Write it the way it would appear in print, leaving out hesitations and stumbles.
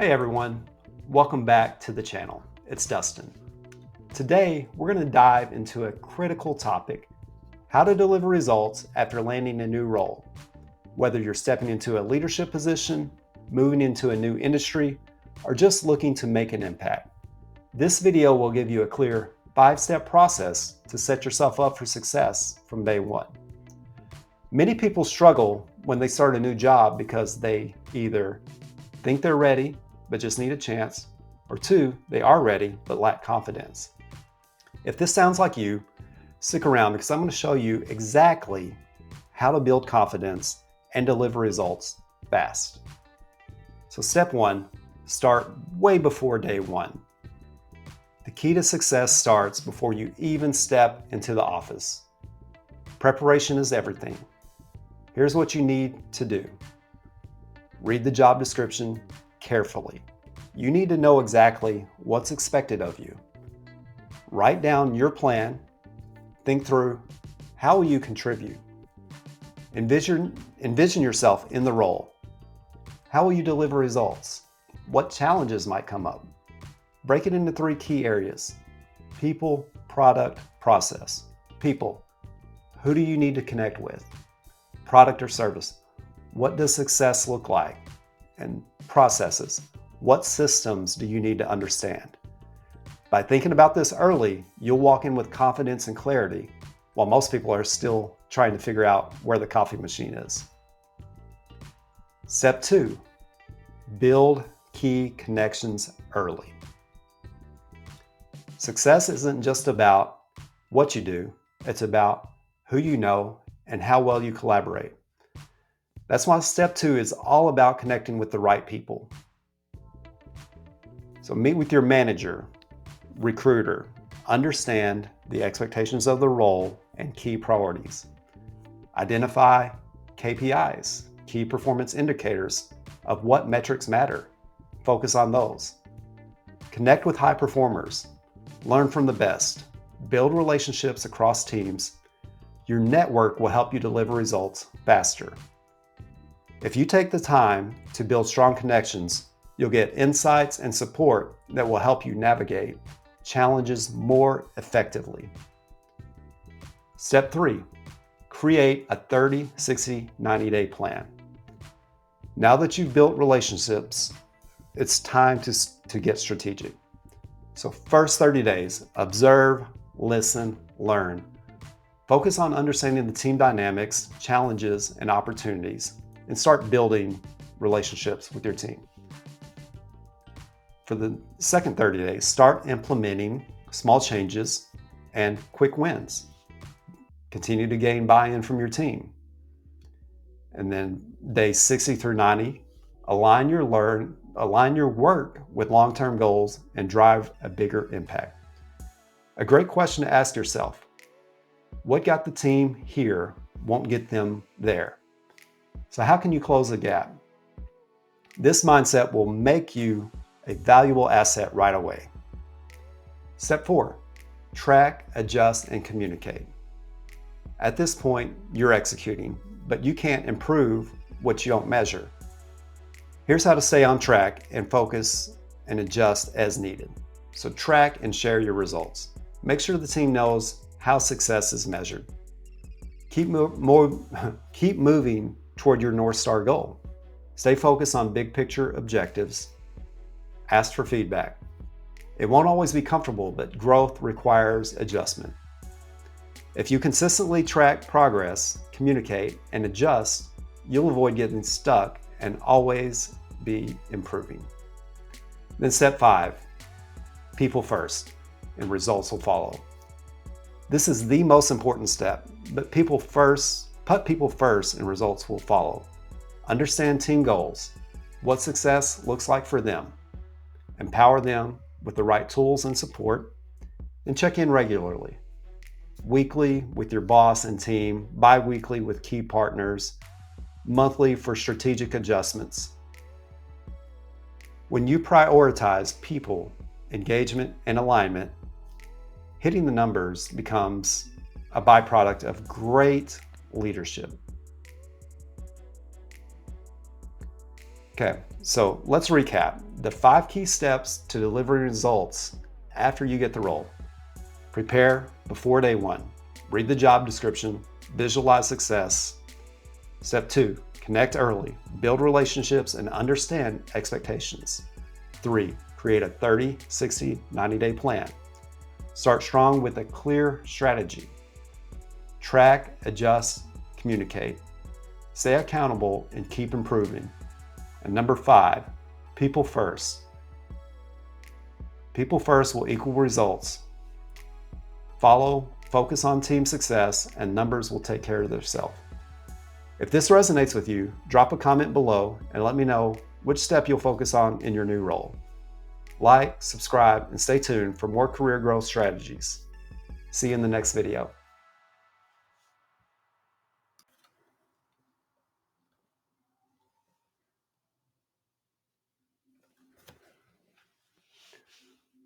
Hey everyone, welcome back to the channel. It's Dustin. Today, we're going to dive into a critical topic, how to deliver results after landing a new role. Whether you're stepping into a leadership position, moving into a new industry, or just looking to make an impact. This video will give you a clear 5-step process to set yourself up for success from day one. Many people struggle when they start a new job because they either think they're ready but just need a chance, or 2, they are ready but lack confidence. If this sounds like you, stick around because I'm going to show you exactly how to build confidence and deliver results fast. So step 1, start way before day 1. The key to success starts before you even step into the office. Preparation is everything. Here's what you need to do. Read the job description carefully. You need to know exactly what's expected of you. Write down your plan. Think through, how will you contribute? Envision yourself in the role. How will you deliver results? What challenges might come up? Break it into 3 key areas: people, product, process. People, who do you need to connect with? Product or service, what does success look like? And processes, what systems do you need to understand? By thinking about this early, you'll walk in with confidence and clarity, while most people are still trying to figure out where the coffee machine is. Step 2, build key connections early. Success isn't just about what you do, it's about who you know and how well you collaborate. That's why step 2 is all about connecting with the right people. So meet with your manager, recruiter, understand the expectations of the role and key priorities. Identify KPIs, key performance indicators of what metrics matter. Focus on those. Connect with high performers. Learn from the best. Build relationships across teams. Your network will help you deliver results faster. If you take the time to build strong connections, you'll get insights and support that will help you navigate challenges more effectively. Step 3, create a 30, 60, 90-day plan. Now that you've built relationships, it's time to get strategic. So first 30 days, observe, listen, learn. Focus on understanding the team dynamics, challenges, and opportunities, and start building relationships with your team. For the second 30 days, start implementing small changes and quick wins. Continue to gain buy-in from your team. And then days 60 through 90, align your work with long-term goals and drive a bigger impact. A great question to ask yourself: what got the team here won't get them there? So how can you close the gap? This mindset will make you a valuable asset right away. Step 4, track, adjust, and communicate. At this point, you're executing, but you can't improve what you don't measure. Here's how to stay on track and focus and adjust as needed. So track and share your results. Make sure the team knows how success is measured. Keep moving toward your North Star goal. Stay focused on big picture objectives. Ask for feedback. It won't always be comfortable, but growth requires adjustment. If you consistently track progress, communicate, and adjust, you'll avoid getting stuck and always be improving. Then step 5, people first, and results will follow. This is the most important step, but put people first and results will follow. Understand team goals, what success looks like for them. Empower them with the right tools and support, and check in regularly. Weekly with your boss and team, bi-weekly with key partners, monthly for strategic adjustments. When you prioritize people, engagement, and alignment, hitting the numbers becomes a byproduct of great leadership. Okay, so let's recap. The 5 key steps to delivering results after you get the role. Prepare before day 1. Read the job description, visualize success. Step 2, connect early, build relationships, and understand expectations. 3, create a 30, 60, 90-day plan. Start strong with a clear strategy. Track, adjust, communicate. Stay accountable and keep improving. And number 5, people first. People first will equal results. Focus on team success, and numbers will take care of themselves. If this resonates with you, drop a comment below and let me know which step you'll focus on in your new role. Like, subscribe, and stay tuned for more career growth strategies. See you in the next video.